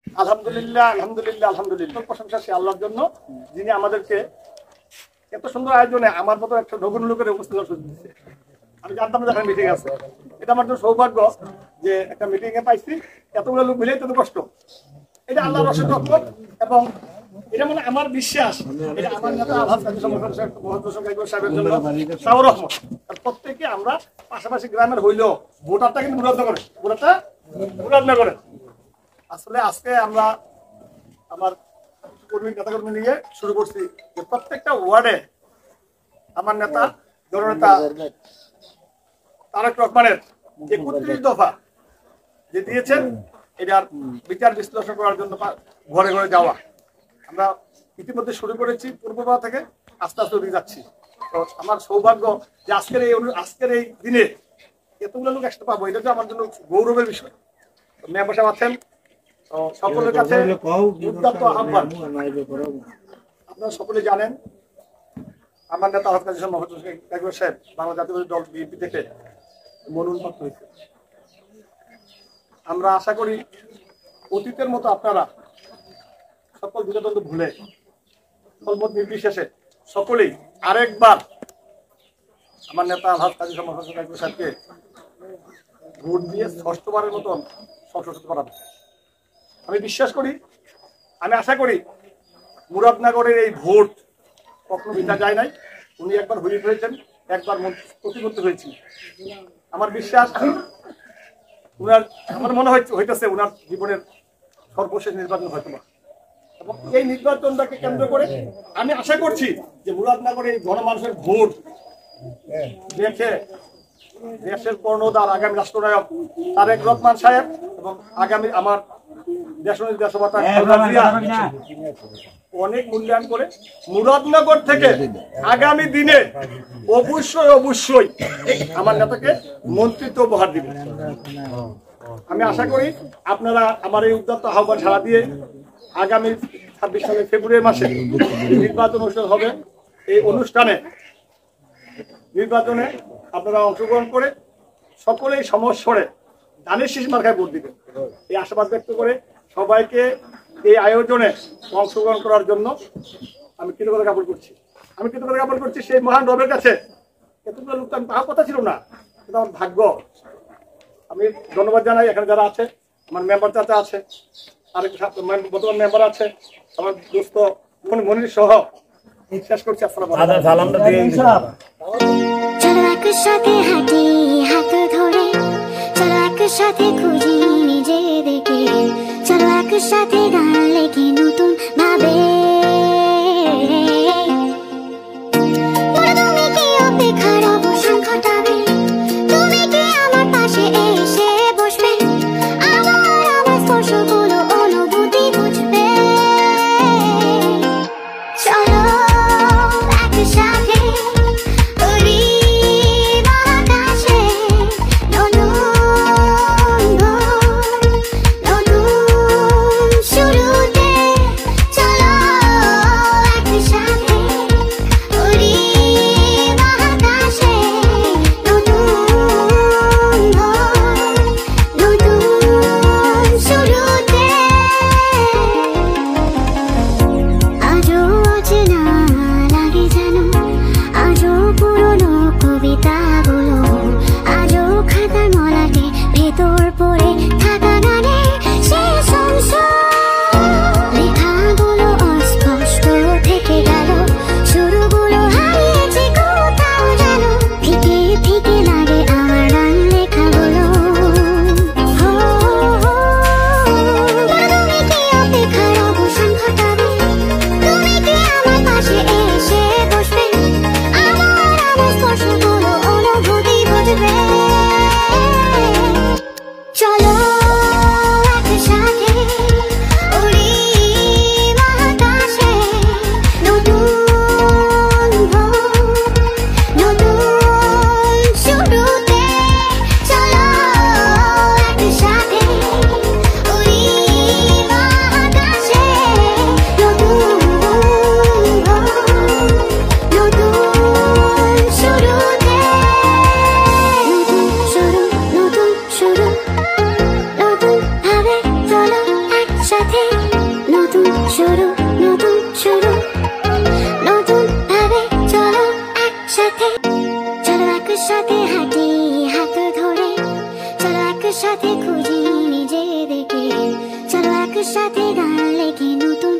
আলহামদুলিল্লাহ, আলহামদুলিল্লাহ, আলহামদুলিল্লাহ। প্রশংসা সে আল্লাহর জন্য, যিনি আমাদেরকে এত সুন্দর আয়োজনে আমার মতো একটা নগণ্য লোকের উপস্থিত দিচ্ছে। আমি জানতাম না মিটিং আছে। এটা আমার জন্য সৌভাগ্য যে একটা মিটিং এ পাইছি, এতগুলো লোক মিলে এত কষ্ট। এটা আল্লাহর অশেষ রহমত এবং এটা মানে আমার বিশ্বাস, এটা আমার নেতা আলহাজ কাজী সাহেবের জন্য তাও রহমত। প্রত্যেকে আমরা পাশাপাশি গ্রামের হইলেও ভোটারটা কিন্তু মুরাদ করে, ভোটারটা মুরাদ না করে। আসলে আজকে আমরা আমার কর্মী নেতাকর্মী নিয়ে শুরু করছি যে প্রত্যেকটা ওয়ার্ডে আমার নেতা জননেতা তারেক রহমানের ৩১ দফা যে দিয়েছেন এটার বিচার বিশ্লেষণ করার জন্য ঘরে ঘরে যাওয়া আমরা ইতিমধ্যে শুরু করেছি। পূর্বপাড়া থেকে আস্তে আস্তে উঠে যাচ্ছি। তো আমার সৌভাগ্য যে আজকের এই দিনে এতগুলো লোক একসাথে পাবো, এটা তো আমার জন্য গৌরবের বিষয়। মেম্বার সাহেব আছেন, সকলের কাছে উদ্যত আহ্বান। আপনারা সকলে জানেন আমার নেতা আলহাজ কাজী সাহেব বাংলা জাতীয়তাবাদী দল বিএনপি থেকে মনোনয়নপ্রাপ্ত হয়েছে। আমরা আশা করি অতীতের মতো আপনারা সকল দ্বিধাদ্বন্দ্ব ভুলে দলমত নির্বিশেষে সকলেই আরেকবার আমার নেতা আলহাজ কাজী সাহেবকে ভোট দিয়ে ষষ্ঠবারের মতন সংসদ করাবে। আমি বিশ্বাস করি, আমি আশা করি মুরাদনগরের এই ভোট কখনো বৃথা যায় নাই। উনি একবার হুইপ হয়েছেন, একবার প্রতিমন্ত্রী হয়েছেন। আমার বিশ্বাস আমার মনে হইতেছে ওনার জীবনের সর্বশেষ নির্বাচন হয়তো না। এবং এই নির্বাচনটাকে কেন্দ্র করে আমি আশা করছি যে মুরাদনগরে এই গণমানুষের ভোট দেখে দেশের কর্ণধার আগামী রাষ্ট্রনায়ক তারেক রহমান সাহেব এবং আগামী আমার দেশনেতা অনেক মূল্যায়ন করে মুরাদনগর থেকে আগামী দিনে অবশ্যই আমার নেতাকে মন্ত্রিত্ব উপহার দিবেন। আমি আশা করি আপনারা আমার এই উদ্যত আহ্বান সাড়া দিয়ে আগামী 26 সালের ফেব্রুয়ারি মাসে নির্বাচন অনুষ্ঠিত হবে। এই নির্বাচনে আপনারা অংশগ্রহণ করে সকলেই সমস্বরে ধানের শীষ মার্কায় ভোট দিবেন এই আশাবাদ ব্যক্ত করে সবাইকে এই আয়োজনে অংশগ্রহণ করার জন্য আমি কৃতজ্ঞতা জ্ঞাপন করছি। সেই মহান রবের কাছে এতগুলো লোক আমি পাওয়ার কথা ছিল না, এটা আমার ভাগ্য। আমি ধন্যবাদ জানাই এখানে যারা আছে, আমার মেম্বার চাচা আছে, আরেক বর্তমান মেম্বার আছে, আমার দোস্ত মনির সহ শেষ করছি। আসসালামু আলাইকুম। চলো একসাথে হাঁটি হাত ধরে, চলো একসাথে খুঁজি নিজেদেরকে, চলো একসাথে গান লেখি নতুন ভাবে। তুমি কি অপেক্ষার অবসান ঘটাবে? তুমি কি আমার পাশে এসে বসবে? আমার স্পর্শগুলো অনুভূতি বুঝবে। চলো একসাথে শুরুতে চলো একসাথে খুঁজি নিজেদেরকে, চলো একসাথে গান লেখে নতুন